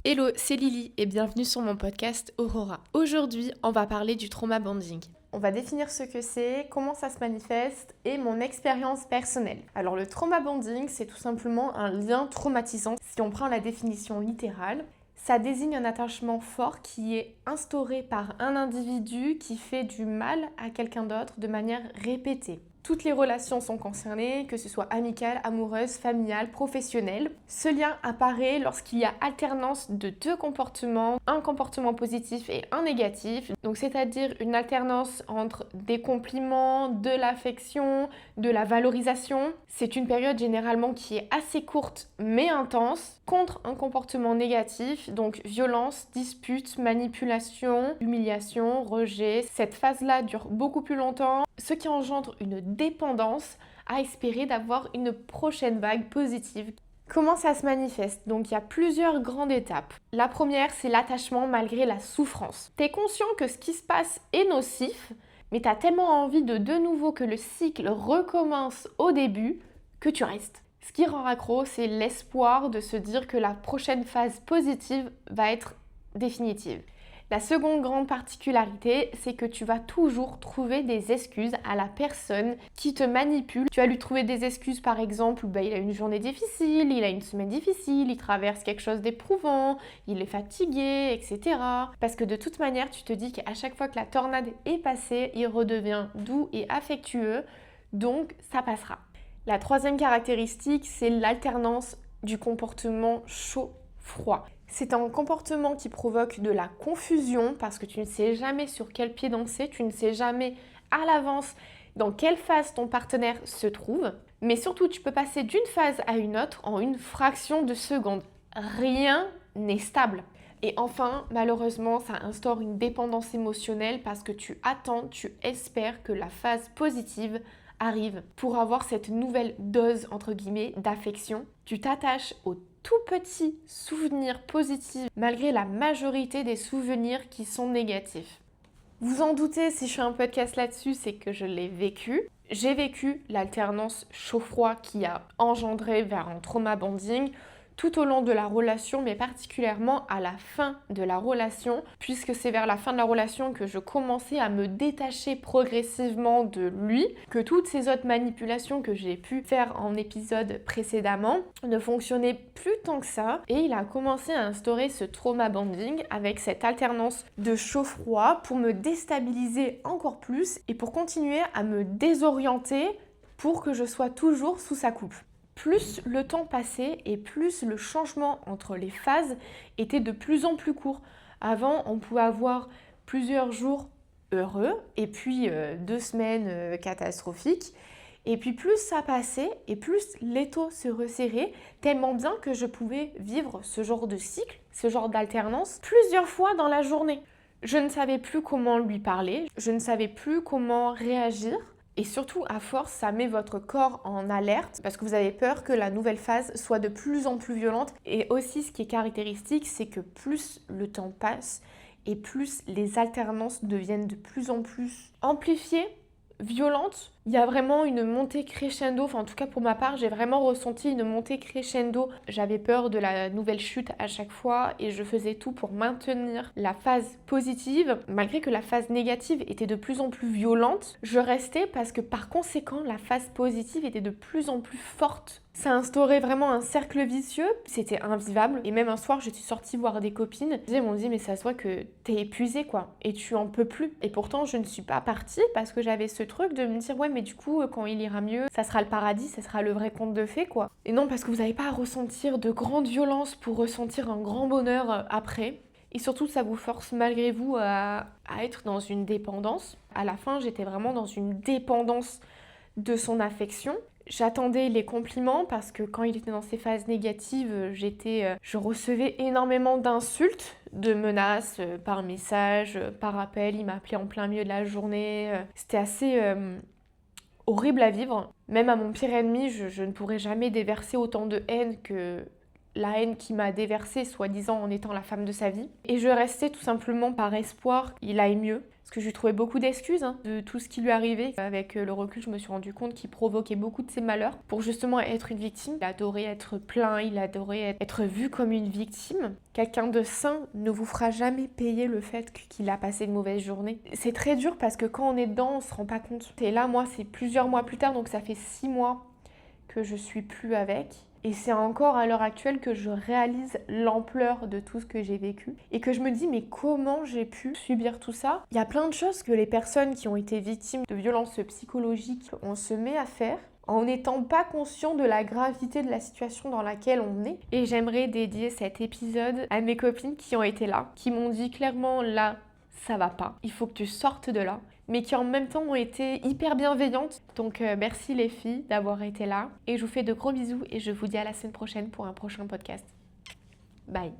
Hello, c'est Lily et bienvenue sur mon podcast Aurora. Aujourd'hui, on va parler du trauma bonding. On va définir ce que c'est, comment ça se manifeste et mon expérience personnelle. Alors le trauma bonding, c'est tout simplement un lien traumatisant. Si on prend la définition littérale, ça désigne un attachement fort qui est instauré par un individu qui fait du mal à quelqu'un d'autre de manière répétée. Toutes les relations sont concernées, que ce soit amicales, amoureuses, familiales, professionnelles. Ce lien apparaît lorsqu'il y a alternance de deux comportements, un comportement positif et un négatif. Donc c'est-à-dire une alternance entre des compliments, de l'affection, de la valorisation. C'est une période généralement qui est assez courte mais intense, contre un comportement négatif, donc violence, dispute, manipulation, humiliation, rejet. Cette phase-là dure beaucoup plus longtemps, ce qui engendre une dépendance à espérer d'avoir une prochaine vague positive. Comment ça se manifeste? Donc il y a plusieurs grandes étapes. La première, c'est l'attachement malgré la souffrance. Tu es conscient que ce qui se passe est nocif, mais tu as tellement envie de nouveau que le cycle recommence au début que tu restes. Ce qui rend accro, c'est l'espoir de se dire que la prochaine phase positive va être définitive. La seconde grande particularité, c'est que tu vas toujours trouver des excuses à la personne qui te manipule. Tu vas lui trouver des excuses, par exemple, il a une journée difficile, il a une semaine difficile, il traverse quelque chose d'éprouvant, il est fatigué, etc. Parce que de toute manière, tu te dis qu'à chaque fois que la tornade est passée, il redevient doux et affectueux, donc ça passera. La troisième caractéristique, c'est l'alternance du comportement chaud-froid. C'est un comportement qui provoque de la confusion parce que tu ne sais jamais sur quel pied danser, tu ne sais jamais à l'avance dans quelle phase ton partenaire se trouve. Mais surtout, tu peux passer d'une phase à une autre en une fraction de seconde. Rien n'est stable. Et enfin, malheureusement, ça instaure une dépendance émotionnelle parce que tu attends, tu espères que la phase positive arrive pour avoir cette nouvelle dose, entre guillemets, d'affection. Tu t'attaches aux tout petits souvenirs positifs malgré la majorité des souvenirs qui sont négatifs. Vous en doutez, si je fais un podcast là-dessus, c'est que je l'ai vécu. J'ai vécu l'alternance chaud-froid qui a engendré vers un trauma bonding tout au long de la relation, mais particulièrement à la fin de la relation, puisque c'est vers la fin de la relation que je commençais à me détacher progressivement de lui, que toutes ces autres manipulations que j'ai pu faire en épisode précédemment ne fonctionnaient plus tant que ça, et il a commencé à instaurer ce trauma bonding avec cette alternance de chaud-froid pour me déstabiliser encore plus et pour continuer à me désorienter pour que je sois toujours sous sa coupe. Plus le temps passait et plus le changement entre les phases était de plus en plus court. Avant, on pouvait avoir plusieurs jours heureux et puis 2 semaines catastrophiques. Et puis plus ça passait et plus l'étau se resserrait, tellement bien que je pouvais vivre ce genre de cycle, ce genre d'alternance, plusieurs fois dans la journée. Je ne savais plus comment lui parler, je ne savais plus comment réagir. Et surtout, à force, ça met votre corps en alerte parce que vous avez peur que la nouvelle phase soit de plus en plus violente. Et aussi, ce qui est caractéristique, c'est que plus le temps passe et plus les alternances deviennent de plus en plus amplifiées, violentes. Il y a vraiment une montée crescendo, enfin en tout cas pour ma part, j'ai vraiment ressenti une montée crescendo. J'avais peur de la nouvelle chute à chaque fois et je faisais tout pour maintenir la phase positive. Malgré que la phase négative était de plus en plus violente, je restais parce que par conséquent, la phase positive était de plus en plus forte. Ça instaurait vraiment un cercle vicieux, c'était invivable. Et même un soir, je suis sortie voir des copines. Elles m'ont dit, mais ça se voit que t'es épuisée quoi, et tu en peux plus. Et pourtant, je ne suis pas partie parce que j'avais ce truc de me dire, ouais, mais du coup, quand il ira mieux, ça sera le paradis, ça sera le vrai conte de fées quoi. Et non, parce que vous n'avez pas à ressentir de grandes violences pour ressentir un grand bonheur après. Et surtout, ça vous force malgré vous à être dans une dépendance. À la fin, j'étais vraiment dans une dépendance de son affection. J'attendais les compliments parce que quand il était dans ses phases négatives, je recevais énormément d'insultes, de menaces par message, par appel. Il m'appelait en plein milieu de la journée. C'était assez horrible à vivre. Même à mon pire ennemi, je ne pourrais jamais déverser autant de haine que la haine qu'il m'a déversée, soi-disant en étant la femme de sa vie. Et je restais tout simplement par espoir qu'il aille mieux. Parce que je lui trouvais beaucoup d'excuses de tout ce qui lui arrivait. Avec le recul, je me suis rendu compte qu'il provoquait beaucoup de ses malheurs pour justement être une victime. Il adorait être plaint, il adorait être vu comme une victime. Quelqu'un de sain ne vous fera jamais payer le fait qu'il a passé une mauvaise journée. C'est très dur parce que quand on est dedans, on se rend pas compte. Et là, moi, c'est plusieurs mois plus tard, donc ça fait 6 mois que je suis plus avec. Et c'est encore à l'heure actuelle que je réalise l'ampleur de tout ce que j'ai vécu et que je me dis mais comment j'ai pu subir tout ça? Il y a plein de choses que les personnes qui ont été victimes de violences psychologiques, on se met à faire en n'étant pas conscient de la gravité de la situation dans laquelle on est. Et j'aimerais dédier cet épisode à mes copines qui ont été là, qui m'ont dit clairement là, ça va pas, il faut que tu sortes de là, mais qui en même temps ont été hyper bienveillantes. Donc merci les filles d'avoir été là et je vous fais de gros bisous et je vous dis à la semaine prochaine pour un prochain podcast. Bye.